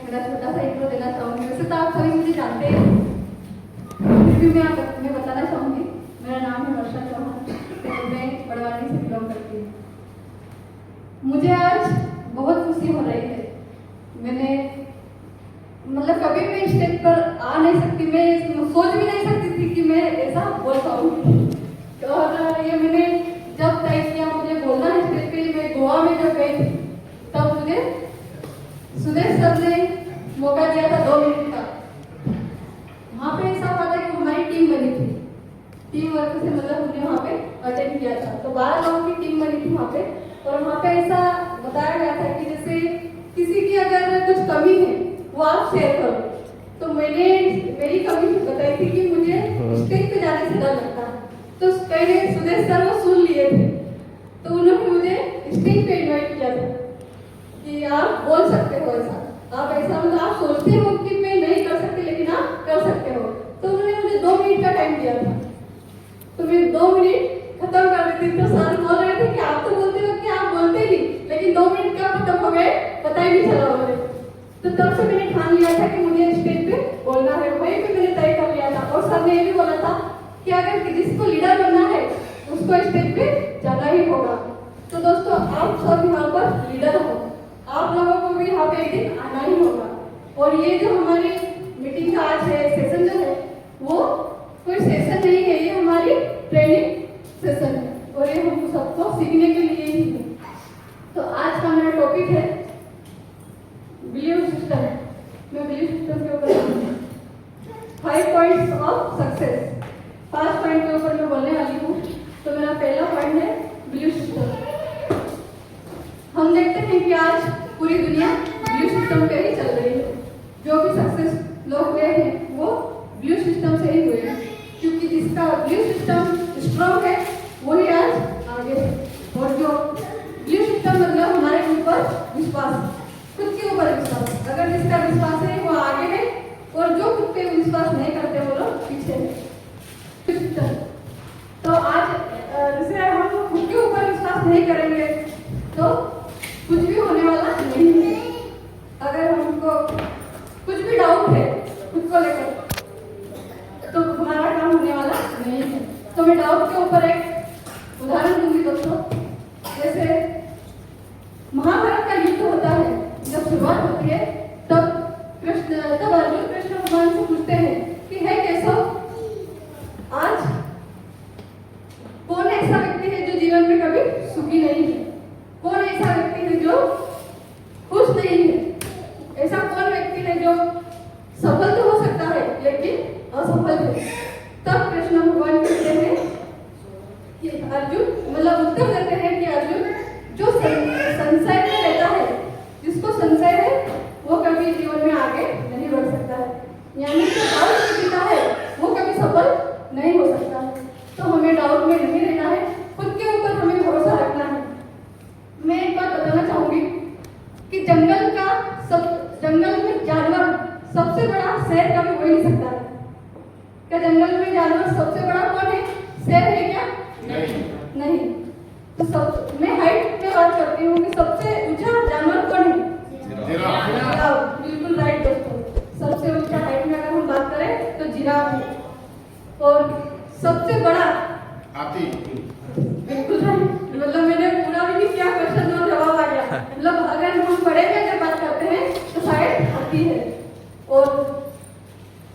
मेरा छोटा सा इंट्रो देना चाहूँगी। वैसे तो आप सभी मुझे जानते हैं, फिर भी मैं बताना चाहूँगी। मेरा नाम है वर्षा चौहान, मैं बड़वानी से बिलोंग करती हूँ। मुझे आज बहुत खुशी हो रही है। मैंने मतलब कभी मैं स्टेज पर आ नहीं सकती, मैं सोच भी नहीं सकती थी कि मैं ऐसा बोल पाऊँगी। और ये मैंने जब तय किया मुझे बोलना है स्टेज पे, मैं गोवा में जब गई थी तब मुझे सुदेश सर ने मौका दिया था 2 मिनट का। वहाँ पे ऐसा हुआ था कि हमारी टीम बनी थी, टीम वर्क से मतलब हमने वहाँ पे अटेंड किया था। तो 12 लोगों की टीम बनी थी वहाँ पे, और वहाँ पे ऐसा बताया गया था कि जैसे किसी की अगर कुछ कमी है वो आप शेयर करो। तो मैंने मेरी कमी बताई थी कि मुझे स्टेज पे जाने से डर लगता है। तो पहले सुदेश सर वो सुन लिए थे, तो उन्होंने मुझे स्टेज पे इन्वाइट किया था कि आप बोल सकते हो ऐसा, आप ऐसा मतलब आप सोचते हो कि मैं नहीं कर सकती लेकिन आप कर सकते हो। तो उन्होंने मुझे 2 मिनट का टाइम दिया था, तो मैं 2 मिनट खत्म कर देती थी। तो सर बोल रहे थे कि आप तो बोलते हो कि आप बोलते नहीं, लेकिन 2 मिनट का खत्म हो गए पता ही नहीं चला मुझे। तो तब से मैंने ठान लिया था कि मुझे स्टेज पे बोलना है, वहीं पे मैंने तय कर लिया था। और सर ने ये भी बोला था कि अगर जिसको लीडर बनना है उसको स्टेज पे जाना ही होगा। तो दोस्तों आप सब यहाँ पर लीडर हो, आप लोगों को भी यहाँ पे एक दिन आना ही होगा। और ये जो हमारी मीटिंग का आज है सेशन जो है वो कोई सेशन नहीं है, ये हमारी ट्रेनिंग सेशन है, और ये हम सबको सीखने के लिए ही है। तो आज का मेरा टॉपिक है बिलीव सिस्टम। मैं बिलीव सिस्टम के ऊपर 5 पॉइंट्स ऑफ सक्सेस, 5 पॉइंट के ऊपर मैं बोलने वाली हूँ। तो मेरा पहला पॉइंट है बिलीव सिस्टम। हम देखते हैं कि आज पूरी दुनिया बिलीव सिस्टम पे ही चल रही है। जो भी सक्सेस लोग हुए हैं वो बिलीव सिस्टम से ही हुए हैं, क्योंकि जिसका बिलीव सिस्टम स्ट्रॉन्ग है वही आज आगे है। और जो बिलीव सिस्टम मतलब हमारे ऊपर विश्वास, खुद के ऊपर विश्वास, अगर जिसका विश्वास है वो आगे है, और जो खुद पे विश्वास नहीं करते वो लोग पीछे है। तो आज जैसे हम खुद के ऊपर विश्वास नहीं करेंगे तो कुछ भी होने वाला नहीं है। अगर हमको कुछ भी डाउट है खुद को लेकर तो हमारा काम होने वाला नहीं है। तो मैं डाउट के ऊपर एक उदाहरण दूंगी दोस्तों। जैसे महाभारत का युद्ध होता है, जब शुरुआत होती है तब अर्जुन कृष्ण भगवान से पूछते हैं कि है केशव, आज कौन ऐसा व्यक्ति है जो जीवन में कभी सुखी नहीं है? कौन ऐसा व्यक्ति है जो खुश नहीं है? ऐसा कौन व्यक्ति है जो सफल तो हो सकता है लेकिन असफल है? तब कृष्ण भगवान कहते हैं कि अर्जुन मतलब उत्तर देते हैं कि अर्जुन जो संशय में रहता है, जिसको संशय है वो कभी जीवन में आगे नहीं बढ़ सकता है, यानी जो डाउट जीता है वो कभी सफल नहीं हो सकता है। तो हमें डाउट में नहीं रहना है, खुद के ऊपर हमें भरोसा रखना है। मैं एक बात बताना चाहूंगी कि जंगल में जानवर सबसे बड़ा शेर कभी हो ही नहीं सकता है। क्या जंगल में जानवर सबसे बड़ा कौन है? शेर है क्या? नहीं। तो मैं हाइट पे बात करती हूँ कि सबसे ऊंचा जानवर कौन है? जिराफ। बिल्कुल राइट दोस्तों, सबसे ऊंचा हाइट में अगर हम बात करें तो जिराफ है। और सबसे बड़ा हाथी। बिल्कुल राइट, मतलब मैंने पूरा भी नहीं किया, क्वेश्चन और जवाब आ गया। मतलब अगर हम बड़े में अगर बात करते हैं तो शायद हाथी है। और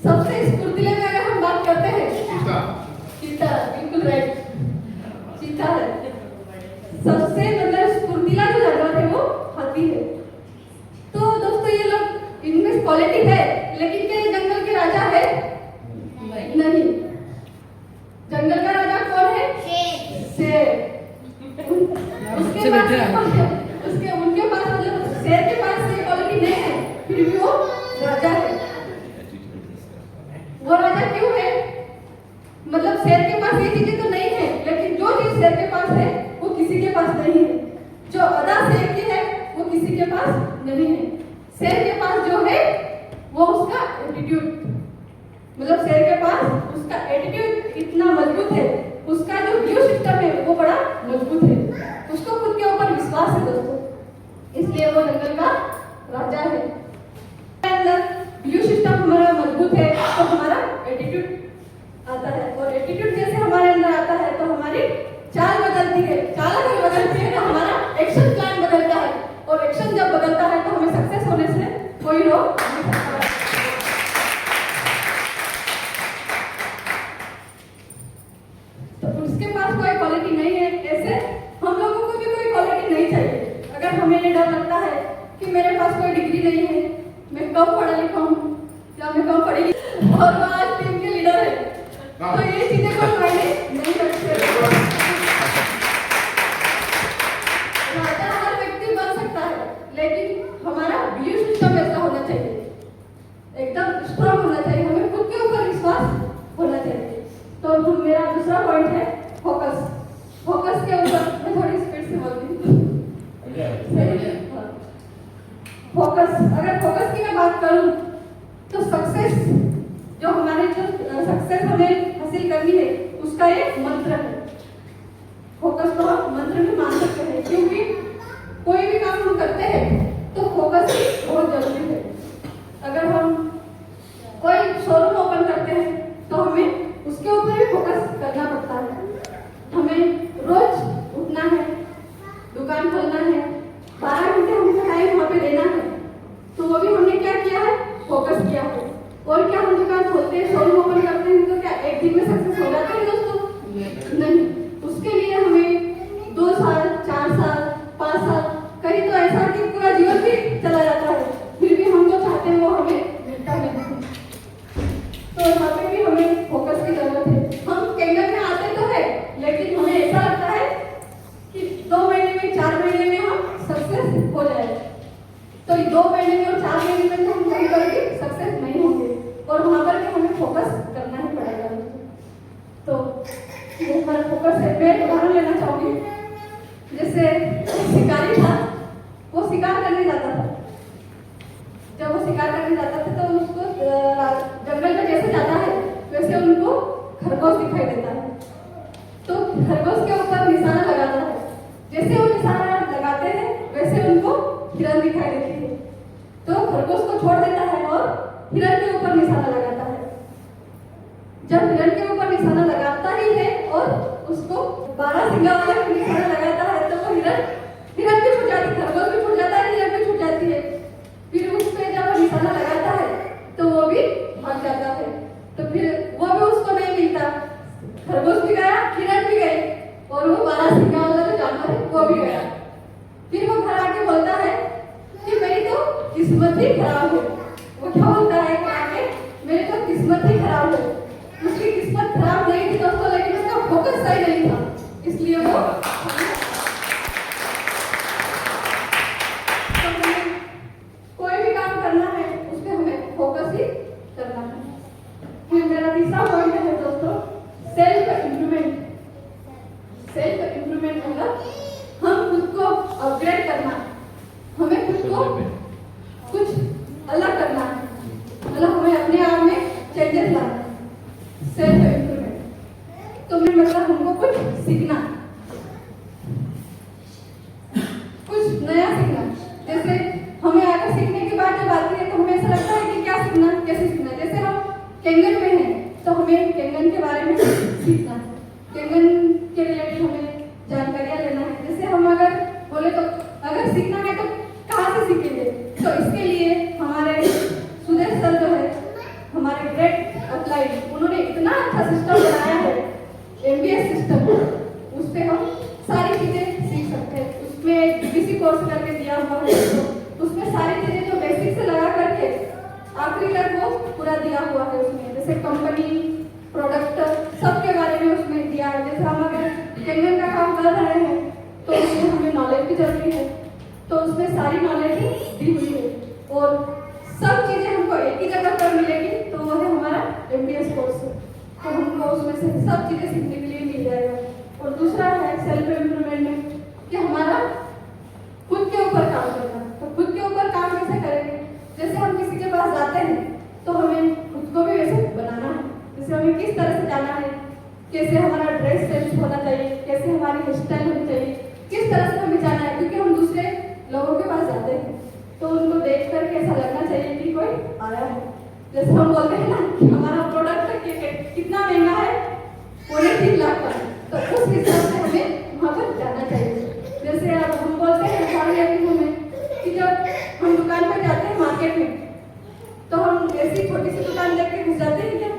सबसे स्फूर्तिले में अगर हम बात करते हैं चीता। बिल्कुल राइट, चीता है। सबसे मतलब स्फूर्तिला जो जानवर है वो हाथी है। तो दोस्तों ये लोग इनमें क्वालिटी है, लेकिन क्या ये जंगल के राजा है? नहीं। जंगल का राजा कौन है? शेर। उनके पास मतलब शेर के पास ये क्वालिटी नहीं है, फिर भी वो राजा है। वो राजा क्यों है? मतलब शेर के पास ये चीजें तो नहीं है, लेकिन जो चीज शेर के पास है वो किसी के पास नहीं है। जो अदा शेर की है वो किसी के पास नहीं है। शेर के पास जो है वो उसका एटीट्यूड, मतलब शेर के पास उसका एटीट्यूड इतना मजबूत है, उसका जो बिलीव सिस्टम है वो बड़ा मजबूत है, उसको खुद के ऊपर विश्वास है दोस्तों, इसलिए वो जंगल का राजा है। डिग्री नहीं है, मैं कम पढ़ा लिखा हूँ या मैं कम पढ़ी और वो आज टीम के लीडर है, तो ये चीजें कोई मायने नहीं रखते। हर व्यक्ति बन सकता है, लेकिन हमारा बिलीफ सिस्टम ऐसा होना चाहिए, एकदम स्ट्रांग होना चाहिए, हमें खुद के ऊपर विश्वास होना चाहिए। तो मेरा दूसरा पॉइंट है फोकस। फोकस के ऊपर मैं थोड़ी स्पीड से बोलती हूँ। फोकस, अगर फोकस की मैं बात करूं तो सक्सेस जो हमारे जो सक्सेस हमें हासिल करनी है उसका एक मंत्र है। फोकस को हम मंत्र भी मान सकते हैं, क्योंकि कोई भी काम हम करते हैं तो फोकस बहुत जरूरी है। अगर हम कोई शोरूम ओपन करते हैं तो हमें उसके ऊपर भी फोकस करना पड़ता है। हमें रोज उठना है, दुकान खोलना है, 12 घंटे हमको टाइम वहाँ पे देना है, तो वो भी हमने क्या किया है, फोकस किया है। और क्या हम दुकान खोलते हैं, शोरूम ओपन करते हैं तो क्या एक दिन में सक्सेस हो जाता है दोस्तों? नहीं, उसके लिए हमें 2 साल, 4 साल, 5 साल, कहीं तो ऐसा कि पूरा जीवन भी चला जाता है, फिर भी हम जो चाहते हैं वो हमें मिलता नहीं। तो यहाँ पे भी हमें फोकस की जरूरत है। हम कैंगन में आते तो है, लेकिन हमें ऐसा लगता है कि 2 महीने में, 4 महीने में हम सक्सेस हो जाए, तो 2 महीने में और 4 महीने में तो हम कहीं पर भी सक्सेस नहीं होंगे, और वहाँ पर भी हमें फोकस करना ही पड़ेगा। तो ये हमारा फोकस है। मैं उदाहरण लेना चाहूँगी, जैसे शिकारी था, वो शिकार करने जाता था। जब वो शिकार करने जाता था तो उसको जंगल में जैसे जाता है वैसे उनको खरगोश दिखाई देता है, तो खरगोश के ऊपर निशाना लगाता है। जैसे वो निशाना लगाते हैं वैसे उनको हिरन दिखाई देती है, तो खरगोश को छोड़ देता है और हिरन के ऊपर निशाना लगाता है। जब हिरन के ऊपर निशाना लगाता ही है और उसको 12 सिंगा वाले को निशाना लगाता है, तो वो हिरन भी छूट जाती है, खरगोश भी छूट जाता है, हिरन भी छूट जाती है। फिर उस पे जब निशाना लगाता है तो वो भी भाग जाता है, तो फिर वो भी उसको नहीं मिलता, खरगोश भी गया, हिरन भी गई, और वो 12 सिंगा वाला जो जानवर है वो भी गया। फिर वो घर आके बोलता है कि मेरी तो किस्मत ही खराब है। वो क्या बोलता है घर आके, मेरी तो किस्मत ही खराब है। उसकी किस्मत खराब नहीं थी दोस्तों, लेकिन उसका फोकस सही नहीं था, इसलिए वो कोई भी काम करना है उसमें हमें फोकस ही करना है। फिर मेरा तीसरा पॉइंट है दोस्तों, सेल्फ इम्प्रूवमेंट। सेल्फ इम्प्रूवमेंट मतलब हम खुद को अपग्रेड करना, हमें खुद को कुछ अलग करना है, मतलब हमें अपने आप में चेंजेस लाना है। सेल्फ इम्प्रूवमेंट तो मतलब हमको कुछ सीखना, कुछ नया सीखना। जैसे हमें आकर सीखने की बात जब आती है तो हमें ऐसा लगता है कि क्या सीखना, कैसे सीखना। जैसे हम कैंगन में हैं तो हमें कैंगन के बारे में सीखना है, कैंगन के रिलेटेड हमें जानकारियां लेना है। जैसे हम अगर बोले तो अगर सीखना है तो कहाँ से सीखेंगे, तो इसके लिए हमारे सुदेश सर जो है, हमारे ग्रेट अप्लाइड, उन्होंने इतना अच्छा सिस्टम बनाया है, MBS सिस्टम, उस पर हम सारी चीजें सीख सकते हैं। उसमें DBC कोर्स करके दिया हुआ है, उसमें सारी चीजें जो बेसिक से लगा करके आखिरी तक वो पूरा दिया हुआ है। उसमें जैसे कंपनी, प्रोडक्ट, सबके बारे में उसमें दिया है। जैसे हम अगर कैंगन का काम कर रहे हैं तो उसमें हमें नॉलेज भी जरूरी है, तो उसमें सारी नॉलेज दी हुई है, और सब चीजें हमको एक ही जगह पर मिलेगी, तो वो है हमारा MBS कोर्स। तो हमको उसमें से सब चीजें सीखने के लिए मिल जाएगा। और दूसरा है सेल्फ इम्प्रूवमेंट में कि हमारा खुद के ऊपर काम करना। तो खुद के ऊपर काम कैसे करेंगे, जैसे हम किसी के पास जाते हैं तो हमें खुद को भी वैसे बनाना है। जैसे हमें किस तरह से जाना है, कैसे हमारा ड्रेस सेंस होना चाहिए, कैसे हमारी हेयर स्टाइल होनी चाहिए, किस तरह से हमें जाना है, क्योंकि हम दूसरे लोगों के पास जाते हैं तो उनको देख कर ऐसा लगना चाहिए कि कोई आया है। जैसे हम बोलते हैं ना कि हमारा प्रोडक्ट कितना महंगा है, 3 लाख का, तो उस हिसाब से हमें वहाँ पर जाना चाहिए। जैसे अब हम बोलते हैं हमें कि जब हम दुकान पर जाते हैं मार्केट में, तो हम ऐसी छोटी सी दुकान देख के घुस जाते हैं क्या?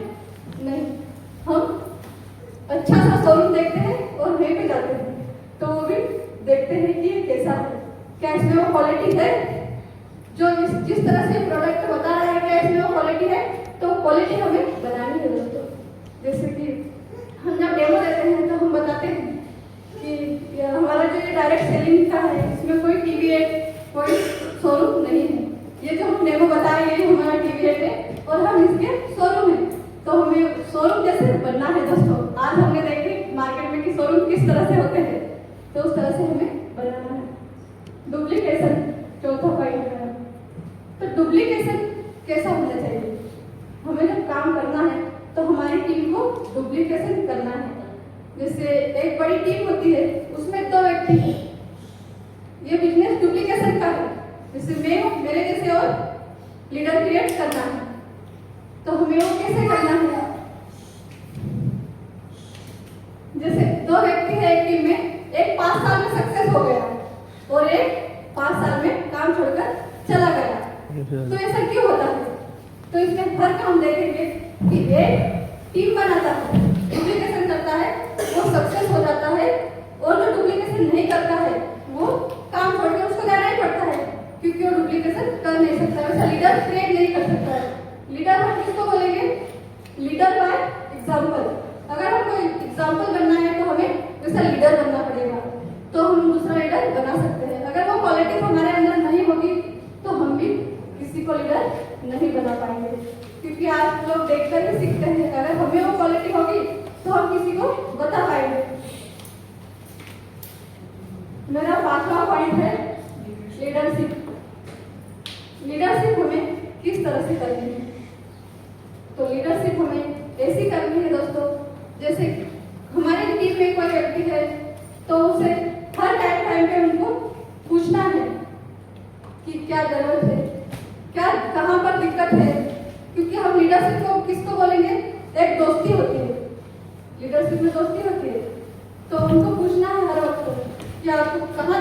नहीं, हम अच्छा सा शोरूम देखते हैं और वहीं पे जाते हैं, तो वो भी देखते हैं कि ये कैसा है, क्या इसमें वो क्वालिटी है जिस तरह से प्रोडक्ट बता रहा है कि इसमें वो क्वालिटी है, तो क्वालिटी हमें बनानी है दोस्तों। जैसे कि हम जब डेमो देते हैं तो हम बताते हैं कि हमारा जो ये डायरेक्ट सेलिंग का है, इसमें कोई टीवीएट, कोई शोरूम नहीं है। ये जो हम डेमो बताए ये हमारा टीवीएट है और हम इसके शोरूम है, तो हमें शोरूम जैसे बनना है दोस्तों। आज हमने देखे मार्केट में कि शोरूम किस तरह से होते हैं, तो उस तरह से हमें बनाना है। डुप्लीकेशन चौथा पॉइंट है। तो डुप्लीकेशन कैसा होना चाहिए? हमें जब काम करना है तो हमारी टीम को डुप्लीकेशन करना है। जैसे एक बड़ी टीम होती है, उसमें 2 व्यक्ति हैं, ये बिजनेस डुप्लीकेशन का है। जैसे मैं हूँ, मेरे जैसे और लीडर क्रिएट करना है, तो हमें वो कैसे करना है? जैसे 2 व्यक्ति है एक टीम में, एक 5 साल में सक्सेस हो गया और एक 5 साल में काम छोड़कर चला गया। तो ऐसा क्यों होता है? तो इसमें फर्क हम देखेंगे कि एक टीम बनाता है, डुप्लीकेशन करता है, वो सक्सेस हो जाता है, और जो डुप्लीकेशन नहीं करता है वो काम छोड़कर उसको जाना ही पड़ता है, क्योंकि वो डुप्लीकेशन कर नहीं सकता। वैसा लीडर क्रिएट नहीं कर सकता है। लीडर हम किसको बोलेंगे? Leader by example. अगर हमको एग्जाम्पल बनना है तो हमें वैसा लीडर बनना पड़ेगा, तो हम दूसरा लीडर बना सकते हैं। अगर वो क्वालिटी हमारे अंदर नहीं होगी तो हम भी किसी को लीडर नहीं बना पाएंगे, क्योंकि आप लोग देखकर ही सीखते हैं। अगर हमें वो क्वालिटी होगी तो हम किसी को बता पाएंगे। मेरा 5वां पॉइंट है लीडरशिप। लीडरशिप हमें किस तरह से करनी है? तो लीडरशिप हमें ऐसी करनी है दोस्तों, जैसे हमारे टीम में कोई व्यक्ति है तो उसे हर टाइम पे उनको पूछना है कि क्या जरूरत है, क्या कहाँ पर दिक्कत है, क्योंकि हम लीडरशिप को किसको बोलेंगे? एक दोस्ती होती है, लीडरशिप में दोस्ती होती है, तो उनको पूछना है हर वक्त कि आपको कहाँ